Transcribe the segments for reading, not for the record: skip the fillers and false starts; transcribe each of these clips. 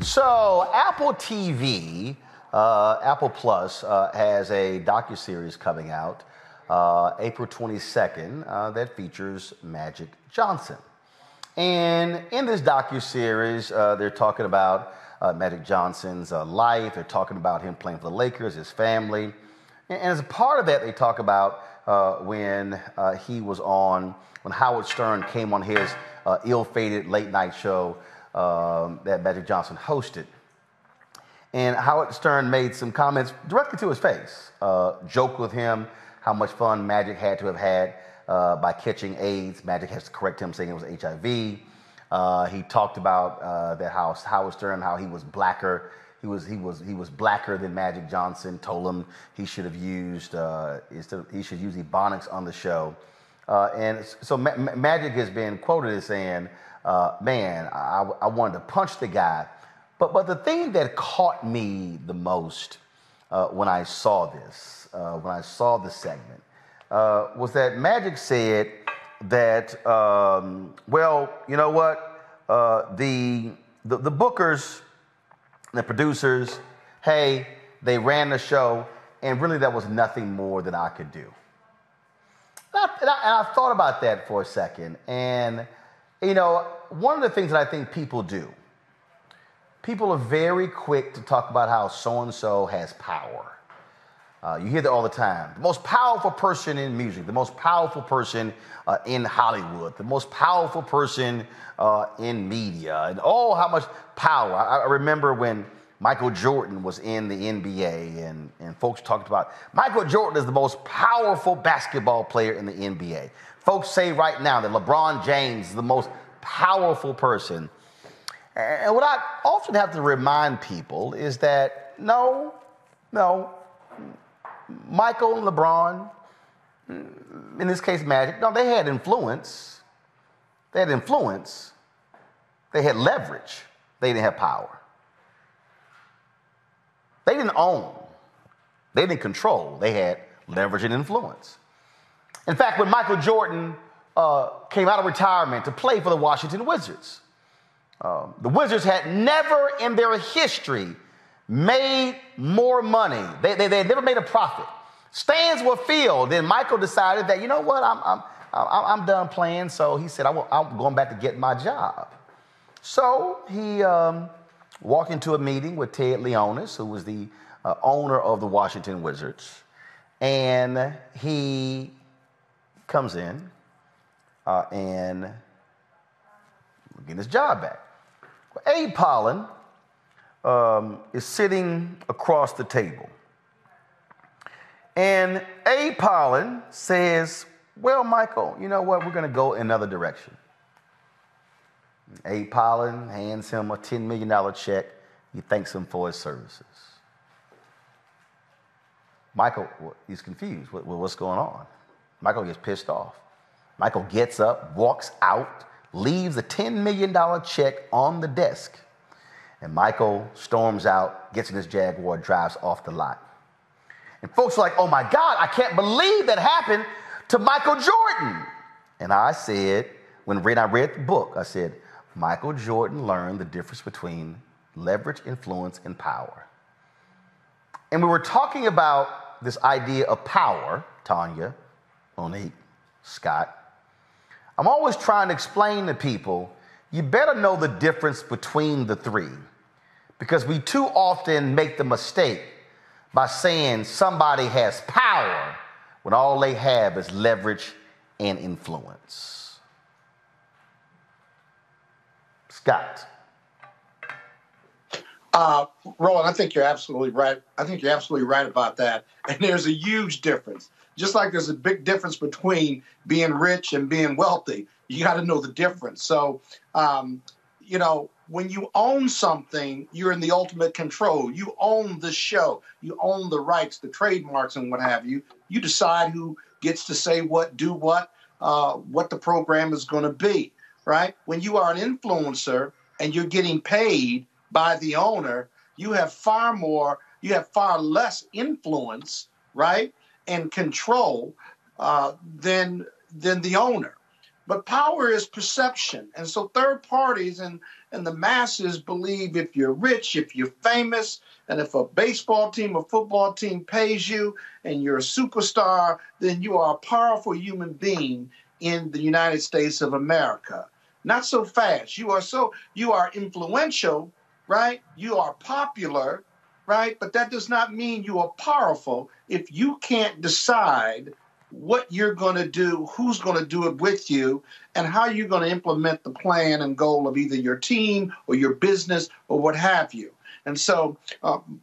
So Apple TV, Apple Plus, has a docuseries coming out April 22nd that features Magic Johnson. And in this docuseries, they're talking about Magic Johnson's life. They're talking about him playing for the Lakers, his family. And as a part of that, they talk about when when Howard Stern came on his ill-fated late-night show that Magic Johnson hosted. And Howard Stern made some comments directly to his face, joked with him how much fun Magic had to have had by catching AIDS. Magic has to correct him, saying it was HIV. He talked about that how Howard Stern, how he was blacker. He was blacker than Magic Johnson. Told him he should have used he should use Ebonics on the show. And so Magic has been quoted as saying, "Man, I wanted to punch the guy." But the thing that caught me the most when I saw this, when I saw the segment, was that Magic said that, well, you know what, the bookers, the producers, hey, they ran the show, and really that was nothing more than I could do. And I thought about that for a second, and you know, one of the things that I think people do, people are very quick to talk about how so-and-so has power. You hear that all the time. The most powerful person in music, the most powerful person in Hollywood, the most powerful person in media, and oh, how much power. I remember when Michael Jordan was in the NBA, and folks talked about Michael Jordan is the most powerful basketball player in the NBA. Folks say right now that LeBron James is the most powerful person. And what I often have to remind people is that no, Michael and LeBron, in this case Magic, no, they had influence. They had influence. They had leverage. They didn't have power. They didn't own. They didn't control. They had leverage and influence. In fact, when Michael Jordan came out of retirement to play for the Washington Wizards, the Wizards had never in their history made more money. They had never made a profit. Stands were filled. Then Michael decided that, you know what, I'm done playing. So he said, I'm going back to get my job. So he walked into a meeting with Ted Leonsis, who was the owner of the Washington Wizards. And he comes in and getting his job back. Abe Pollan is sitting across the table. And Abe Pollan says, well, Michael, you know what? We're going to go another direction. Abe Pollan hands him a $10 million check. He thanks him for his services. Michael, he's confused. What's going on? Michael gets pissed off. Michael gets up, walks out, leaves a $10 million check on the desk. And Michael storms out, gets in his Jaguar, drives off the lot. And folks are like, oh my God, I can't believe that happened to Michael Jordan. And I said, when I read the book, I said, Michael Jordan learned the difference between leverage, influence, and power. And we were talking about this idea of power, Tanya, Monique, Scott. I'm always trying to explain to people, you better know the difference between the three, because we too often make the mistake by saying somebody has power when all they have is leverage and influence. Scott. Roland, I think you're absolutely right. I think you're absolutely right about that. And there's a huge difference. Just like there's a big difference between being rich and being wealthy. You got to know the difference. So, you know, when you own something, you're in the ultimate control. You own the show. You own the rights, the trademarks, and what have you. You decide who gets to say what, do what the program is going to be, right? When you are an influencer and you're getting paid by the owner, you have far less influence, right, and control than the owner. But power is perception. And so third parties and the masses believe if you're rich, if you're famous, and if a baseball team or football team pays you and you're a superstar, then you are a powerful human being in the United States of America. Not so fast. You are influential, right? You are popular, right? But that does not mean you are powerful if you can't decide what you're going to do, who's going to do it with you, and how you're going to implement the plan and goal of either your team or your business or what have you. And so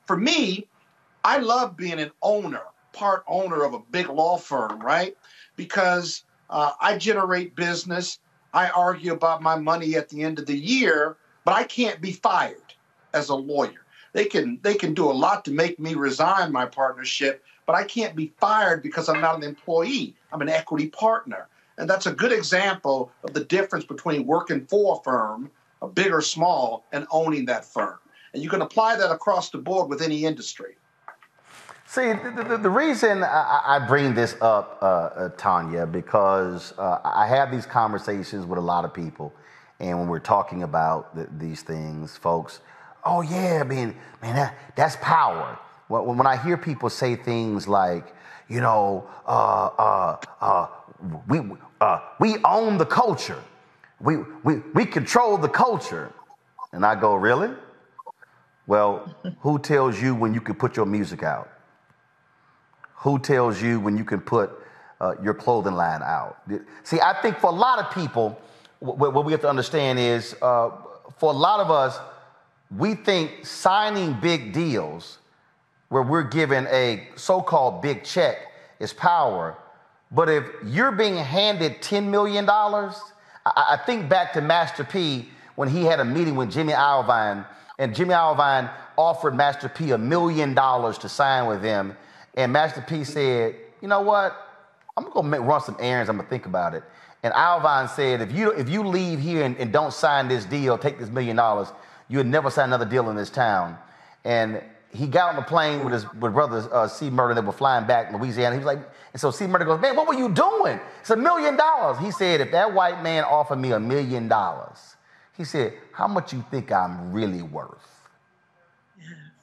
for me, I love being an owner, part owner of a big law firm, right? Because I generate business. I argue about my money at the end of the year, but I can't be fired as a lawyer. They can do a lot to make me resign my partnership, but I can't be fired because I'm not an employee. I'm an equity partner. And that's a good example of the difference between working for a firm, a big or small, and owning that firm. And you can apply that across the board with any industry. See, the reason I bring this up, Tanya, because I have these conversations with a lot of people, and when we're talking about these things, folks, oh yeah, man, that's power. When I hear people say things like, you know, we own the culture, we control the culture, and I go, really? Well, who tells you when you can put your music out? Who tells you when you can put your clothing line out? See, I think for a lot of people, what we have to understand is, for a lot of us, we think signing big deals where we're given a so-called big check is power. But if you're being handed $10 million, I think back to Master P when he had a meeting with Jimmy Iovine, and Jimmy Iovine offered Master P $1 million to sign with him. And Master P said, you know what? I'm going to run some errands. I'm going to think about it. And Alvine said, if you leave here and don't sign this deal, take this $1 million, you'll never sign another deal in this town. And he got on the plane with his brother, C. Murder, that were flying back in Louisiana. He was like, and so C. Murder goes, man, what were you doing? It's $1 million. He said, if that white man offered me $1 million, he said, how much you think I'm really worth?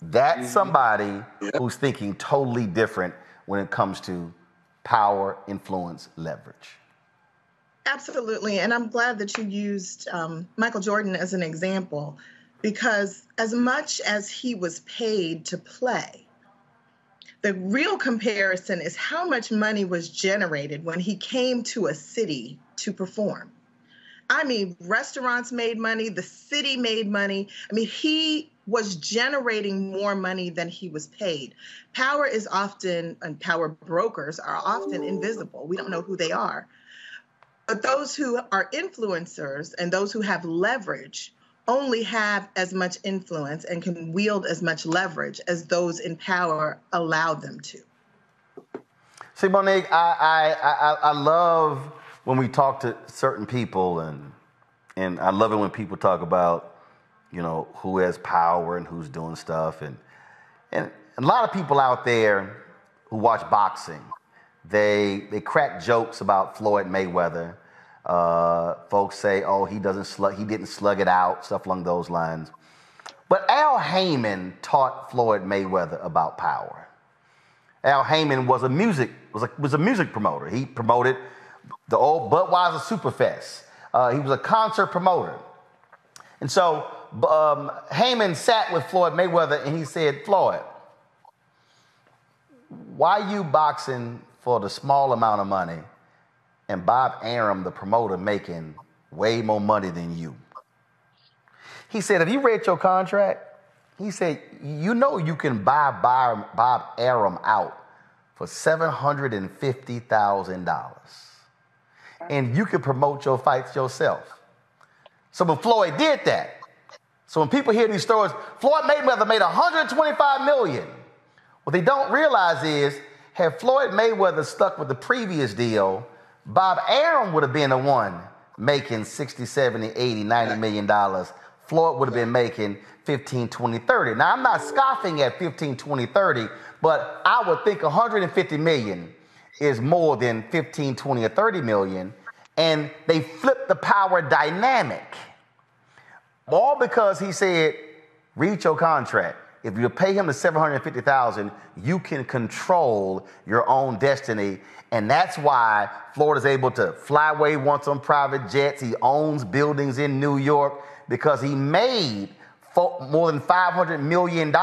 That's somebody who's thinking totally different when it comes to power, influence, leverage. Absolutely. And I'm glad that you used Michael Jordan as an example, because as much as he was paid to play, the real comparison is how much money was generated when he came to a city to perform. I mean, restaurants made money, the city made money. I mean, he was generating more money than he was paid. Power is often, and power brokers are often invisible. We don't know who they are. But those who are influencers and those who have leverage only have as much influence and can wield as much leverage as those in power allow them to. See, Monique, I love when we talk to certain people, and I love it when people talk about, you know, who has power and who's doing stuff. And a lot of people out there who watch boxing, they crack jokes about Floyd Mayweather. Folks say, oh, he didn't slug it out, stuff along those lines. But Al Heyman taught Floyd Mayweather about power. Al Heyman was a music promoter. He promoted the old Budweiser Superfest. He was a concert promoter. And so Heyman sat with Floyd Mayweather and he said, Floyd, why you boxing for the small amount of money and Bob Arum, the promoter, making way more money than you? He said, have you read your contract? He said, you know you can buy Bob Arum out for $750,000. And you can promote your fights yourself. So when Floyd did that, so when people hear these stories, Floyd Mayweather made $125 million. What they don't realize is, had Floyd Mayweather stuck with the previous deal, Bob Arum would have been the one making 60, 70, 80, $90 million. Floyd would have been making 15, 20, 30. Now, I'm not scoffing at 15, 20, 30, but I would think 150 million is more than 15, 20, or 30 million. And they flipped the power dynamic. All because he said, read your contract. If you pay him the $750,000, you can control your own destiny. And that's why Floyd is able to fly where he wants on private jets. He owns buildings in New York because he made more than $500 million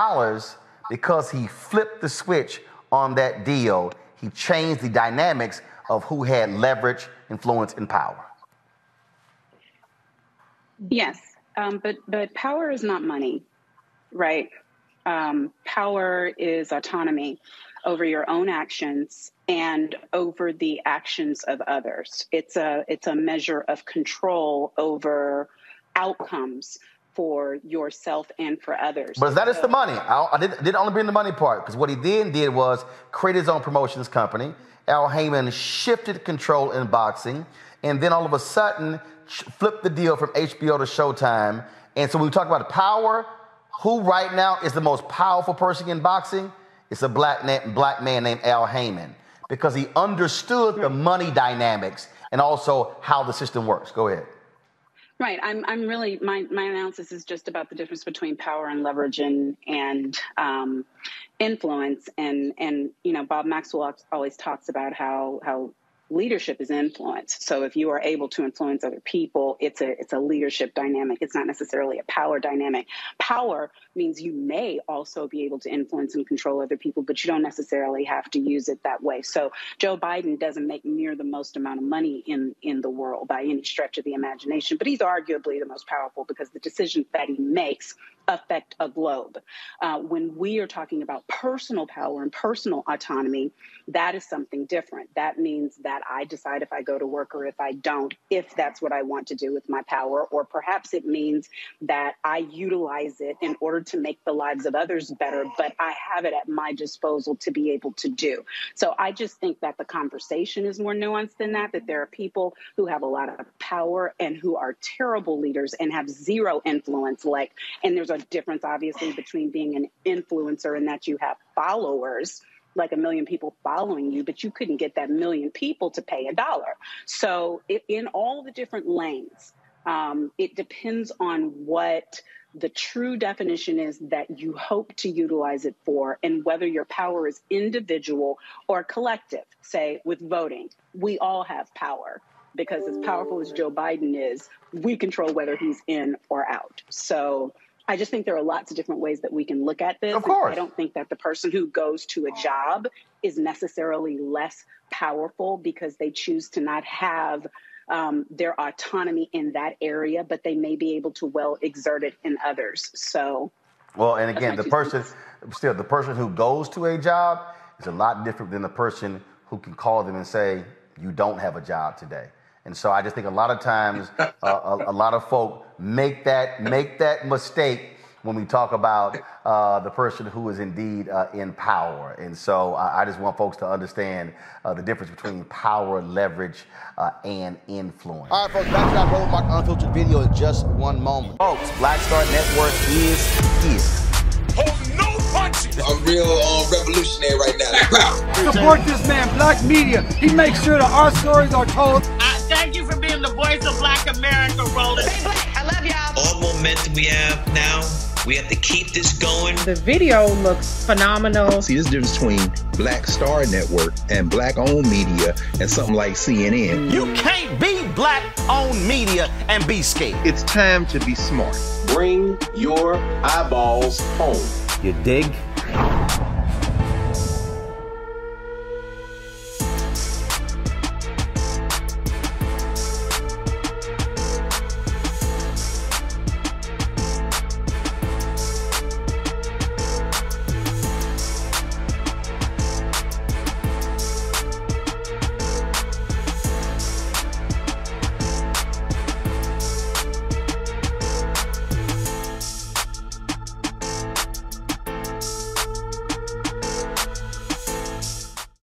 because he flipped the switch on that deal. He changed the dynamics of who had leverage, influence, and power. Yes, but power is not money, right? Power is autonomy over your own actions and over the actions of others. It's a measure of control over outcomes for yourself and for others. But that is the money. I didn't only bring the money part, because what he then did was create his own promotions company. Al Heyman shifted control in boxing, and then all of a sudden flipped the deal from HBO to Showtime. And so when we talk about power, who right now is the most powerful person in boxing? It's a black man named Al Heyman, because he understood the money dynamics and also how the system works. Go ahead. Right. I'm really, my analysis is just about the difference between power and leverage and influence. And, you know, Bob Maxwell always talks about how leadership is influence. So if you are able to influence other people, it's a leadership dynamic. It's not necessarily a power dynamic. Power means you may also be able to influence and control other people, but you don't necessarily have to use it that way. So Joe Biden doesn't make near the most amount of money in the world by any stretch of the imagination, but he's arguably the most powerful because the decisions that he makes affect a globe. When we are talking about personal power and personal autonomy, that is something different. That means that I decide if I go to work or if I don't, if that's what I want to do with my power, or perhaps it means that I utilize it in order to make the lives of others better, but I have it at my disposal to be able to do. So I just think that the conversation is more nuanced than that there are people who have a lot of power and who are terrible leaders and have zero influence, and there's a difference, obviously, between being an influencer and that you have followers, like 1 million people following you, but you couldn't get that 1 million people to pay $1. So in all the different lanes, it depends on what the true definition is that you hope to utilize it for, and whether your power is individual or collective. Say with voting, we all have power, because as powerful as Joe Biden is, we control whether he's in or out. So I just think there are lots of different ways that we can look at this. Of course. I don't think that the person who goes to a job is necessarily less powerful because they choose to not have their autonomy in that area, but they may be able to well exert it in others. So, well, and again, the person who goes to a job is a lot different than the person who can call them and say, you don't have a job today. And so I just think a lot of times a lot of folk make that mistake when we talk about the person who is indeed in power. And so I just want folks to understand the difference between power, leverage, and influence. All right, folks, back to that Roland Martin Unfiltered video in just one moment. Folks, Black Star Network is here. Hold no punches. I'm real revolutionary right now. Support this man, Black Media. He makes sure that our stories are told. Thank you for being the voice of Black America, Roland. Stay black. I love y'all. All momentum we have now, we have to keep this going. The video looks phenomenal. See, this difference between Black Star Network and Black-owned media and something like CNN. You can't be Black-owned media and be scared. It's time to be smart. Bring your eyeballs home. You dig?